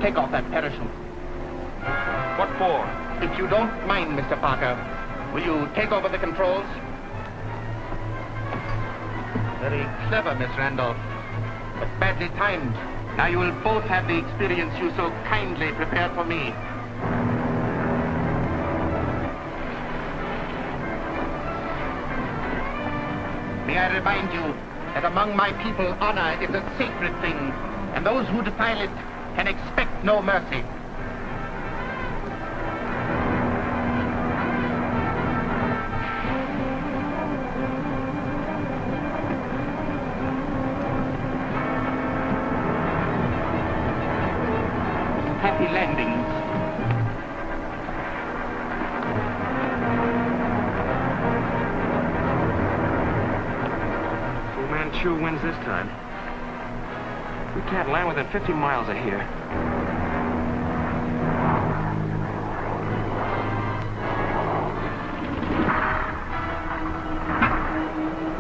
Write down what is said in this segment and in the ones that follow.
take off that parachute. What for? If you don't mind, Mr. Parker, will you take over the controls? Very clever, Miss Randolph, but badly timed. Now you will both have the experience you so kindly prepared for me. May I remind you that among my people, honor is a sacred thing, and those who defile it can expect no mercy. Happy landings. Manchu wins this time. We can't land within 50 miles of here.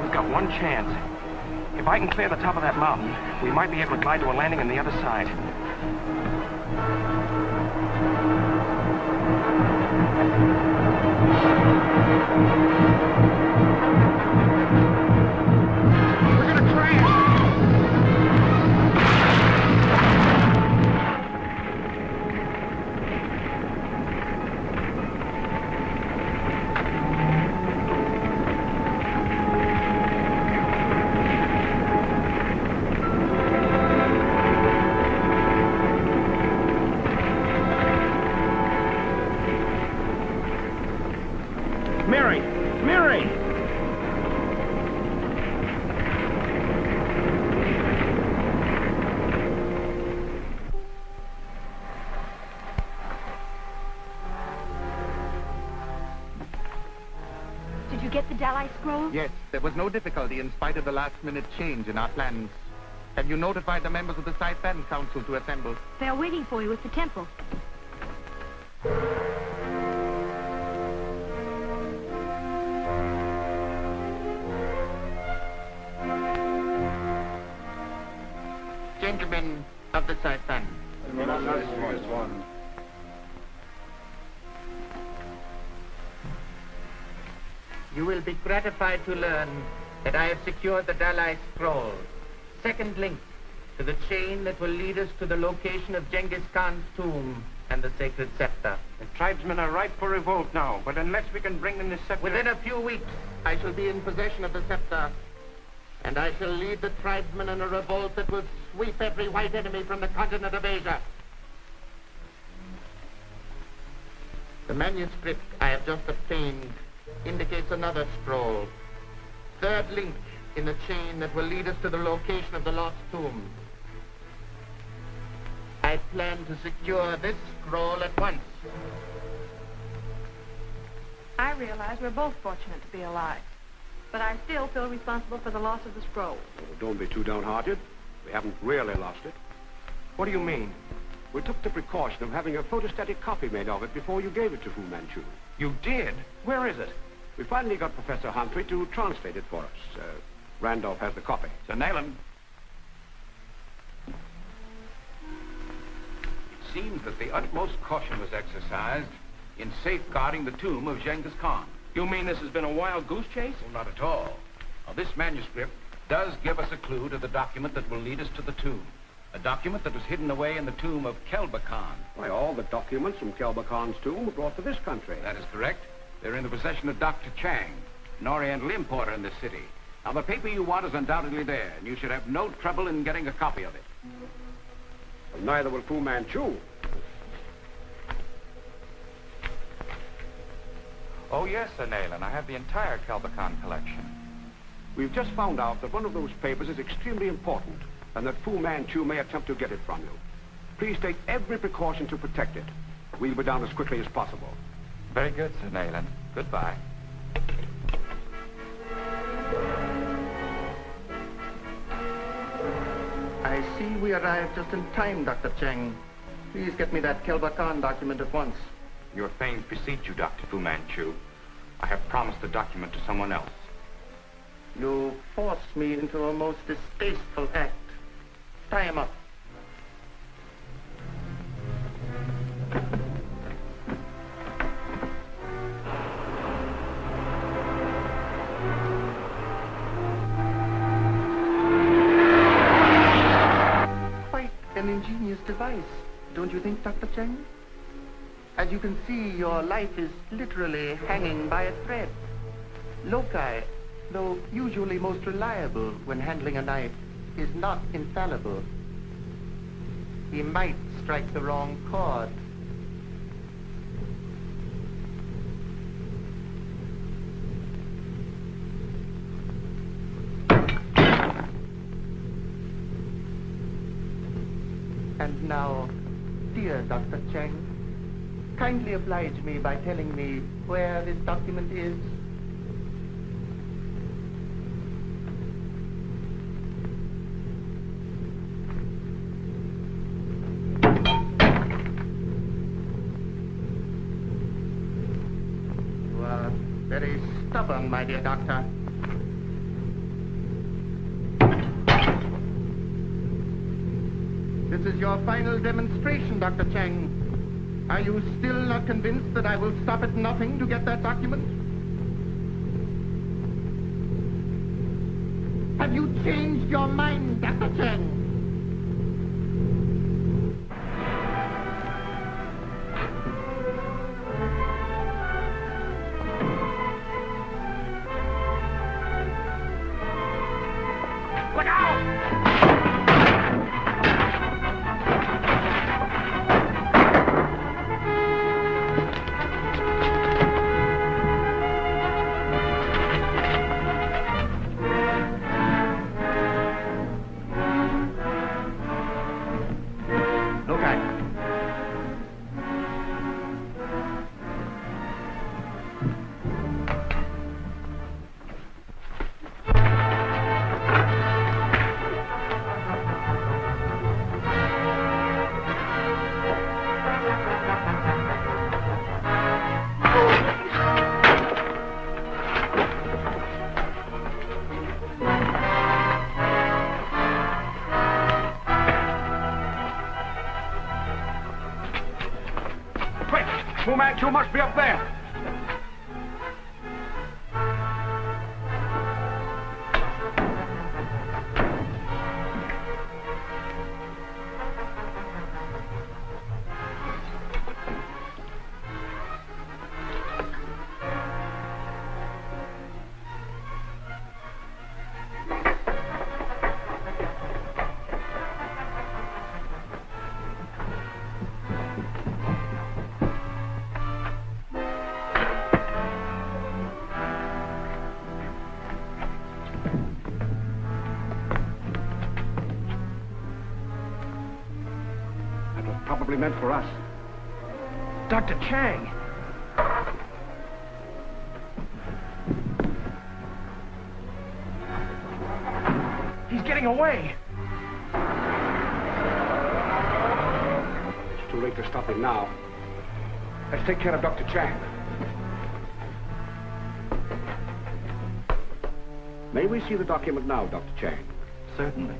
We've got one chance. If I can clear the top of that mountain, we might be able to glide to a landing on the other side. Yes, there was no difficulty in spite of the last-minute change in our plans. Have you notified the members of the Saipan Council to assemble? They are waiting for you at the temple. Gentlemen of the Saipan. You will be gratified to learn that I have secured the Dalai Scroll, second link to the chain that will lead us to the location of Gengis Khan's tomb and the sacred scepter. The tribesmen are ripe for revolt now, but unless we can bring them the scepter... Within a few weeks, I shall be in possession of the scepter, and I shall lead the tribesmen in a revolt that will sweep every white enemy from the continent of Asia. The manuscript I have just obtained indicates another scroll, third link in the chain that will lead us to the location of the lost tomb. I plan to secure this scroll at once. I realize we're both fortunate to be alive, but I still feel responsible for the loss of the scroll. Well, don't be too downhearted. We haven't really lost it. What do you mean? We took the precaution of having a photostatic copy made of it before you gave it to Fu Manchu. You did? Where is it? We finally got Professor Humphrey to translate it for us. Randolph has the copy. Sir Nayland. It seems that the utmost caution was exercised in safeguarding the tomb of Gengis Khan. You mean this has been a wild goose chase? Well, not at all. Now, this manuscript does give us a clue to the document that will lead us to the tomb. A document that was hidden away in the tomb of Kelba Khan. Why, all the documents from Kelba Khan's tomb were brought to this country. That is correct. They're in the possession of Dr. Chang, an Oriental importer in this city. Now, the paper you want is undoubtedly there, and you should have no trouble in getting a copy of it. Well, neither will Fu Manchu. Oh, yes, Sir Nayland. I have the entire Kelba Khan collection. We've just found out that one of those papers is extremely important, and that Fu Manchu may attempt to get it from you. Please take every precaution to protect it. We'll be down as quickly as possible. Very good, Sir Nayland. Goodbye. I see we arrived just in time, Dr. Chang. Please get me that Kelba Khan document at once. Your fame precedes you, Dr. Fu Manchu. I have promised the document to someone else. You force me into a most distasteful act. Tie him up. advice, don't you think, Dr. Chang? As you can see, your life is literally hanging by a thread. Loci, though usually most reliable when handling a knife, is not infallible. He might strike the wrong chord. And now, dear Dr. Chang, kindly oblige me by telling me where this document is. You are very stubborn, my dear doctor. This is your final demonstration, Dr. Chang. Are you still not convinced that I will stop at nothing to get that document? Have you changed your mind, Dr. Chang? Manchu must be up there. Probably meant for us. Dr. Chang! He's getting away! It's too late to stop him now. Let's take care of Dr. Chang. May we see the document now, Dr. Chang? Certainly.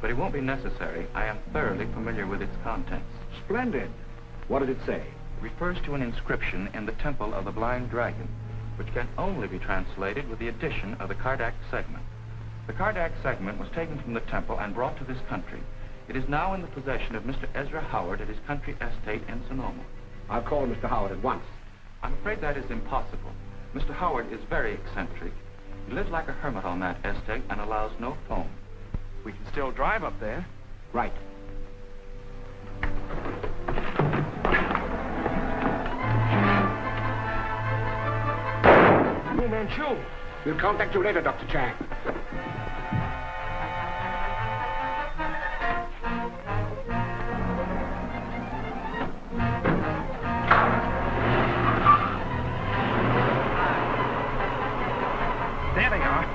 But it won't be necessary. I am thoroughly familiar with its contents. Splendid. What did it say? It refers to an inscription in the Temple of the Blind Dragon, which can only be translated with the addition of the Kardak segment. The Kardak segment was taken from the temple and brought to this country. It is now in the possession of Mr. Ezra Howard at his country estate in Sonoma. I'll call Mr. Howard at once. I'm afraid that is impossible. Mr. Howard is very eccentric. He lives like a hermit on that estate and allows no phone. We can still drive up there. Right. Fu Manchu! We'll contact you later, Dr. Chang. There they are.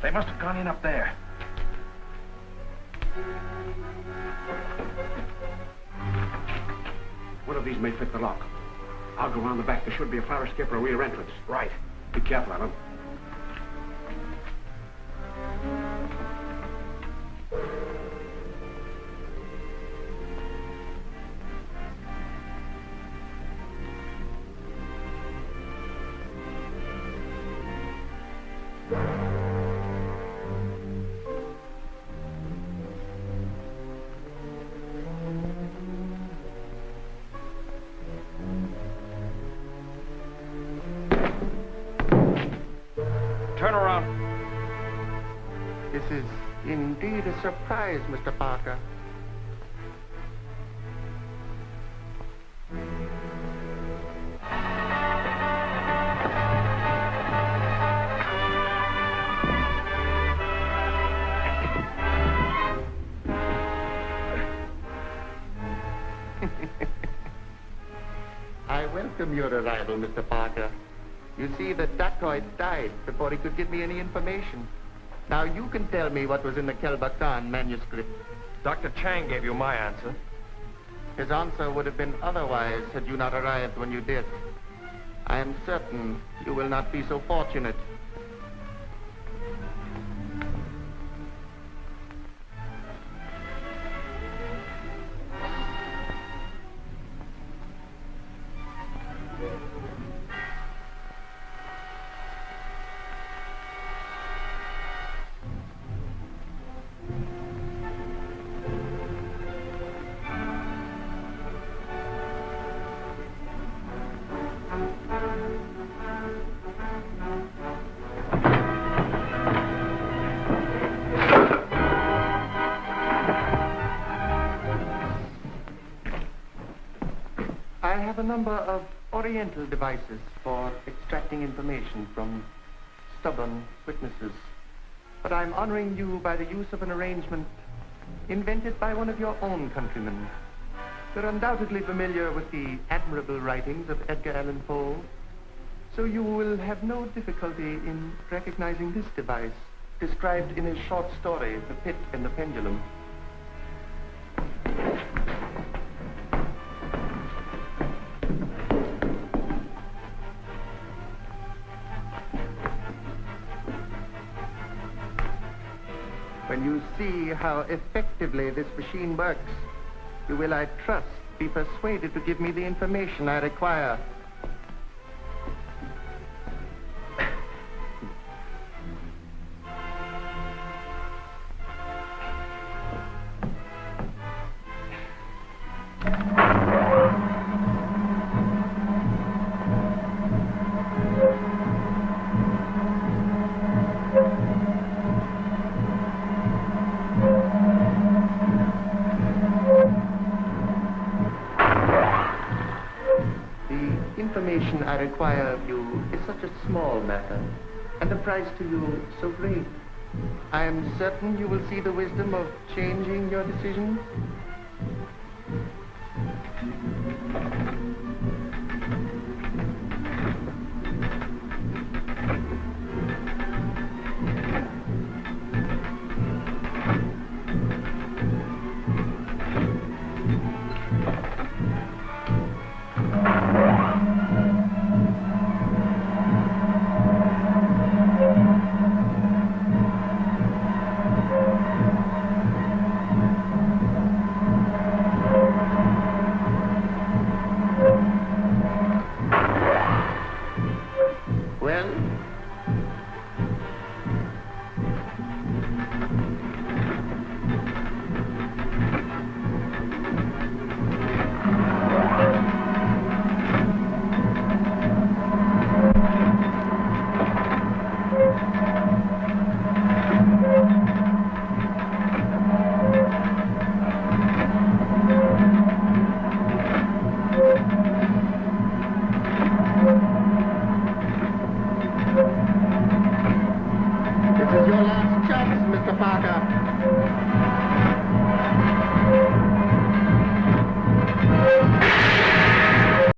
They must have gone in up there. One of these may fit the lock. I'll go around the back. There should be a fire escape or a rear entrance. Right. Be careful, Alan. Turn around. This is indeed a surprise, Mr. Parker. I welcome your arrival, Mr. Parker. You see, the dacoit died before he could give me any information. Now you can tell me what was in the Kelba Khan manuscript. Dr. Chang gave you my answer. His answer would have been otherwise had you not arrived when you did. I am certain you will not be so fortunate. I have a number of Oriental devices for extracting information from stubborn witnesses. But I'm honoring you by the use of an arrangement invented by one of your own countrymen. You're undoubtedly familiar with the admirable writings of Edgar Allan Poe, so you will have no difficulty in recognizing this device, described in his short story, The Pit and the Pendulum. When you see how effectively this machine works, you will, I trust, be persuaded to give me the information I require. Information I require of you is such a small matter, and the price to you so great. I am certain you will see the wisdom of changing your decision